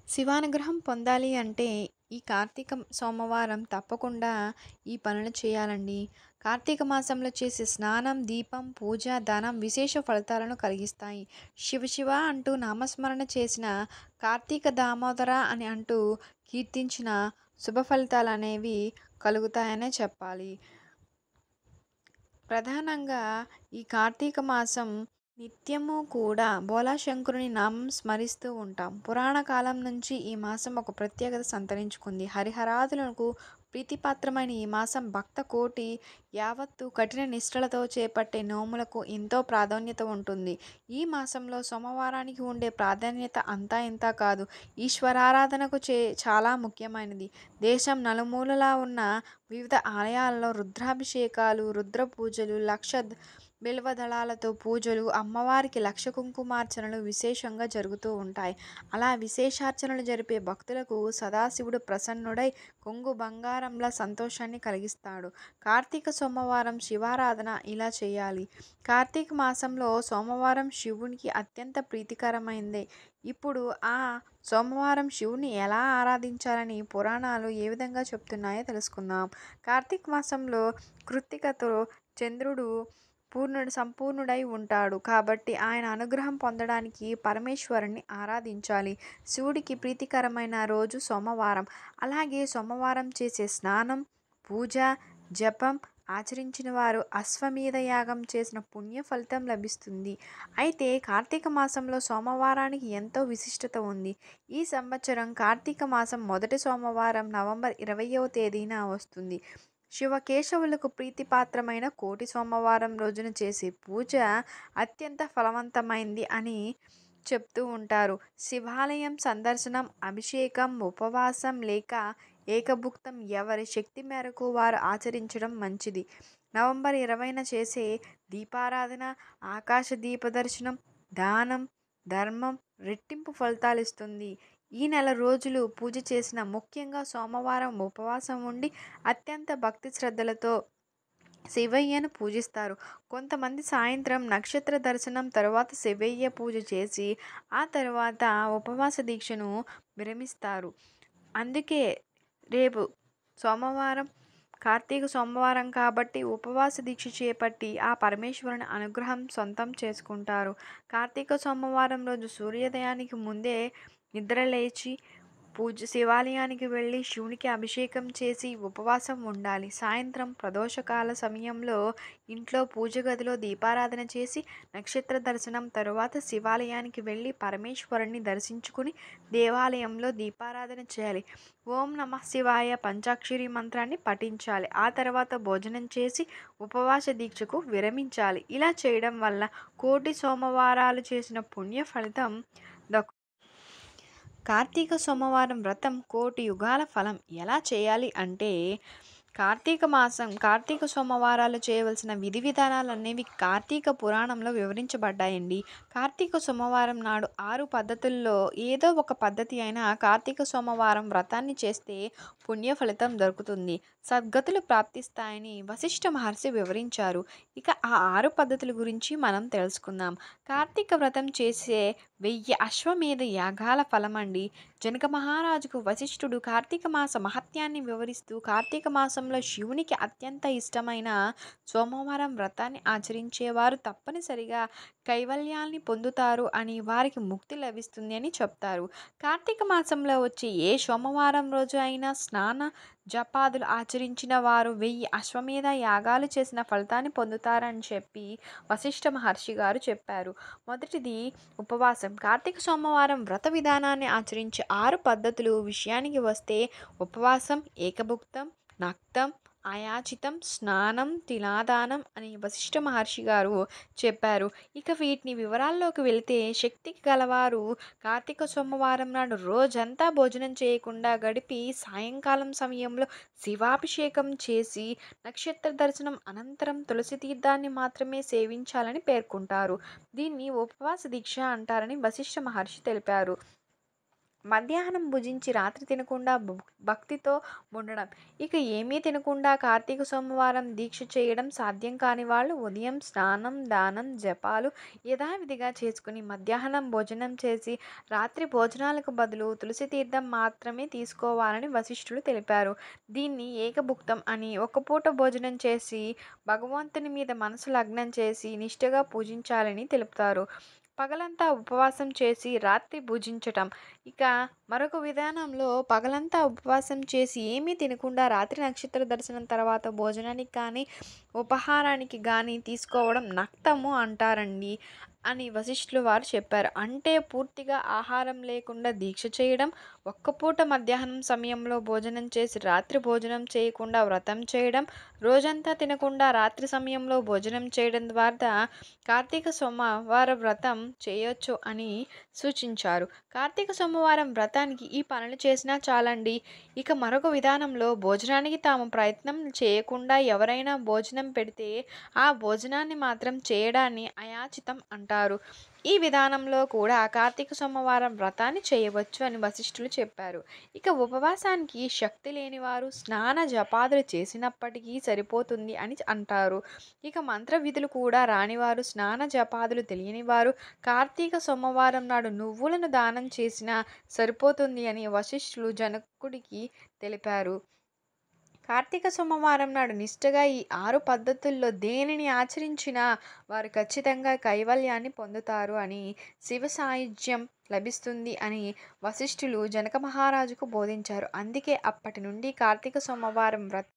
శివానుగ్రహం పొందాలి అంటే ఈ కార్తీక సోమవారం తప్పకుండా ఈ పనులు చేయాలండి. కార్తీక మాసంలో చేసే స్నానం, దీపం, పూజ, దానం విశేష ఫలితాలను కలిగిస్తాయి. శివ శివ అంటూ నామస్మరణ చేసిన, కార్తీక దామోదర అని అంటూ కీర్తించిన శుభ ఫలితాలనేవి కలుగుతాయనే చెప్పాలి. ప్రధానంగా ఈ కార్తీక మాసం నిత్యము కూడా భోళాశంకరుని నామం స్మరిస్తూ ఉంటాం. పురాణ కాలం నుంచి ఈ మాసం ఒక ప్రత్యేకత సంతరించుకుంది. హరిహరాదులకు ప్రీతిపాత్రమైన ఈ మాసం భక్త కోటి యావత్తు కఠిన నిష్ఠలతో చేపట్టే నోములకు ఎంతో ప్రాధాన్యత ఉంటుంది. ఈ మాసంలో సోమవారానికి ఉండే ప్రాధాన్యత అంతా ఇంతా కాదు. ఈశ్వరారాధనకు చాలా ముఖ్యమైనది. దేశం నలుమూలలా ఉన్న వివిధ ఆలయాల్లో రుద్రాభిషేకాలు, రుద్ర పూజలు, లక్ష బిల్వదళాలతో పూజలు, అమ్మవారికి లక్ష కుంకుమార్చనలు విశేషంగా జరుగుతూ ఉంటాయి. అలా విశేషార్చనలు జరిపే భక్తులకు సదాశివుడు ప్రసన్నుడై కొంగు బంగారంలా సంతోషాన్ని కలిగిస్తాడు. కార్తీక సోమవారం శివారాధన ఇలా చేయాలి. కార్తీక మాసంలో సోమవారం శివునికి అత్యంత ప్రీతికరమైందే. ఇప్పుడు ఆ సోమవారం శివుని ఎలా ఆరాధించాలని పురాణాలు ఏ విధంగా చెప్తున్నాయో తెలుసుకుందాం. కార్తీక మాసంలో కృత్తికతో చంద్రుడు సంపూర్ణుడై ఉంటాడు. కాబట్టి ఆయన అనుగ్రహం పొందడానికి పరమేశ్వరుని ఆరాధించాలి. శివుడికి ప్రీతికరమైన రోజు సోమవారం. అలాగే సోమవారం చేసే స్నానం, పూజ, జపం ఆచరించిన వారు అశ్వమేధ యాగం చేసిన పుణ్య ఫలితం లభిస్తుంది. అయితే కార్తీక మాసంలో సోమవారానికి ఎంతో విశిష్టత ఉంది. ఈ సంవత్సరం కార్తీక మాసం మొదటి సోమవారం నవంబర్ 20వ తేదీన వస్తుంది. శివకేశవులకు ప్రీతిపాత్రమైన కోటి సోమవారం రోజున చేసే పూజ అత్యంత ఫలవంతమైంది అని చెప్తూ ఉంటారు. శివాలయం సందర్శనం, అభిషేకం, ఉపవాసం లేక ఏకభుక్తం ఎవరి శక్తి మేరకు వారు ఆచరించడం మంచిది. నవంబర్ 20న చేసే దీపారాధన, ఆకాశ దీప దర్శనం, దానం, ధర్మం రెట్టింపు ఫలితాలిస్తుంది. ఈ నెల రోజులు పూజ చేసిన, ముఖ్యంగా సోమవారం ఉపవాసం ఉండి అత్యంత భక్తి శ్రద్ధలతో శివయ్యను పూజిస్తారు. కొంతమంది సాయంత్రం నక్షత్ర దర్శనం తరువాత శివయ్య పూజ చేసి ఆ తర్వాత ఉపవాస దీక్షను విరమిస్తారు. అందుకే రేపు సోమవారం కార్తీక సోమవారం కాబట్టి ఉపవాస దీక్ష చేపట్టి ఆ పరమేశ్వరుని అనుగ్రహం సొంతం చేసుకుంటారు. కార్తీక సోమవారం రోజు సూర్యోదయానికి ముందే నిద్రలేచి శివాలయానికి వెళ్ళి శివునికి అభిషేకం చేసి ఉపవాసం ఉండాలి. సాయంత్రం ప్రదోషకాల సమయంలో ఇంట్లో పూజ గదిలో దీపారాధన చేసి నక్షత్ర దర్శనం తరువాత శివాలయానికి వెళ్ళి పరమేశ్వరుని దర్శించుకుని దేవాలయంలో దీపారాధన చేయాలి. ఓం నమః శివాయ పంచాక్షరి మంత్రాన్ని పఠించాలి. ఆ తర్వాత భోజనం చేసి ఉపవాస దీక్షకు విరమించాలి. ఇలా చేయడం వల్ల కోటి సోమవారాలు చేసిన పుణ్య ఫలితం దక్కు. కార్తీక సోమవారం వ్రతం కోటి యుగాల ఫలం. ఎలా చేయాలి అంటే, కార్తీక సోమవారాలు చేయవలసిన విధి విధానాలు అనేవి కార్తీక పురాణంలో వివరించబడ్డాయండి. కార్తీక సోమవారం నాడు 6 పద్ధతుల్లో ఏదో ఒక పద్ధతి అయినా కార్తీక సోమవారం వ్రతాన్ని చేస్తే పుణ్య ఫలితం దొరుకుతుంది, సద్గతులు ప్రాప్తిస్తాయని వశిష్ఠ మహర్షి వివరించారు. ఇక ఆ 6 పద్ధతుల గురించి మనం తెలుసుకుందాం. కార్తీక వ్రతం చేసే 1000 అశ్వమేధ యాగాల ఫలమండి. జనక మహారాజుకు వశిష్ఠుడు కార్తీక మాస మహత్యాన్ని వివరిస్తూ కార్తీక మాసంలో శివునికి అత్యంత ఇష్టమైన సోమవారం వ్రతాన్ని ఆచరించేవారు తప్పనిసరిగా కైవల్యాన్ని పొందుతారు అని, వారికి ముక్తి లభిస్తుంది అని చెప్తారు. కార్తీక మాసంలో వచ్చే ఏ సోమవారం రోజు అయినా స్నాన జపాదులు ఆచరించిన వారు 1000 అశ్వమేధ యాగాలు చేసిన ఫలితాన్ని పొందుతారని చెప్పి వశిష్ఠ మహర్షి గారు చెప్పారు. మొదటిది ఉపవాసం. కార్తీక సోమవారం వ్రత విధానాన్ని ఆచరించే 6 పద్ధతులు విషయానికి వస్తే ఉపవాసం, ఏకభుక్తం, నక్తం, అయాచితం, స్నానం, తిలాదానం అని వశిష్ఠ మహర్షి గారు చెప్పారు. ఇక వీటిని వివరాల్లోకి వెళితే, శక్తికి గలవారు కార్తీక సోమవారం నాడు రోజంతా భోజనం చేయకుండా గడిపి సాయంకాలం సమయంలో శివాభిషేకం చేసి నక్షత్ర దర్శనం అనంతరం తులసి తీర్థాన్ని మాత్రమే సేవించాలని పేర్కొంటారు. దీన్ని ఉపవాస దీక్ష అంటారని వశిష్ఠ మహర్షి తెలిపారు. మధ్యాహ్నం భుజించి రాత్రి తినకుండా భక్తితో ఉండడం. ఇక ఏమీ తినకుండా కార్తీక సోమవారం దీక్ష చేయడం సాధ్యం కాని వాళ్ళు ఉదయం స్నానం, దానం, జపాలు యథావిధిగా చేసుకుని మధ్యాహ్నం భోజనం చేసి రాత్రి భోజనాలకు బదులు తులసి తీర్థం మాత్రమే తీసుకోవాలని వశిష్ఠులు తెలిపారు. దీన్ని ఏకభుక్తం అని, ఒక పూట భోజనం చేసి భగవంతుని మీద మనసు లగ్నం చేసి నిష్ఠగా పూజించాలని తెలుపుతారు. పగలంతా ఉపవాసం చేసి రాత్రి భుజించటం. ఇక మరొక విధానంలో పగలంతా ఉపవాసం చేసి ఏమీ తినకుండా రాత్రి నక్షత్ర దర్శనం తర్వాత భోజనానికి కానీ ఉపహారానికి కానీ తీసుకోవడం నక్తము అంటారండి అని వశిష్ఠులు వారు చెప్పారు. అంటే పూర్తిగా ఆహారం లేకుండా దీక్ష చేయడం, ఒక్కపూట మధ్యాహ్నం సమయంలో భోజనం చేసి రాత్రి భోజనం చేయకుండా వ్రతం చేయడం, రోజంతా తినకుండా రాత్రి సమయంలో భోజనం చేయడం ద్వారా కార్తీక సోమవార వ్రతం చేయొచ్చు అని సూచించారు. కార్తీక సోమవారం వ్రతానికి ఈ పనులు చేసినా చాలండి. ఇక మరొక విధానంలో భోజనానికి తాము ప్రయత్నం చేయకుండా ఎవరైనా భోజనం పెడితే ఆ భోజనాన్ని మాత్రం చేయడాన్ని అయాచితం అంటారు. ఈ విధానంలో కూడా కార్తీక సోమవారం వ్రతాన్ని చేయవచ్చు అని వశిష్ఠులు చెప్పారు. ఇక ఉపవాసానికి శక్తి లేనివారు స్నాన జపాదులు చేసినప్పటికీ సరిపోతుంది అని అంటారు. ఇక మంత్ర విధులు కూడా రానివారు, స్నాన జపాదులు తెలియనివారు కార్తీక సోమవారం నాడు నువ్వులను దానం చేసినా సరిపోతుంది అని వశిష్ఠులు జనకుడికి తెలిపారు. కార్తీక సోమవారం నాడు నిష్ఠగా ఈ 6 పద్ధతుల్లో దేనిని ఆచరించినా వారు ఖచ్చితంగా కైవల్యాన్ని పొందుతారు అని, శివ సాయుజ్యం లభిస్తుంది అని వశిష్ఠులు జనక మహారాజుకు బోధించారు. అందుకే అప్పటి నుండి కార్తీక సోమవారం వ్రతం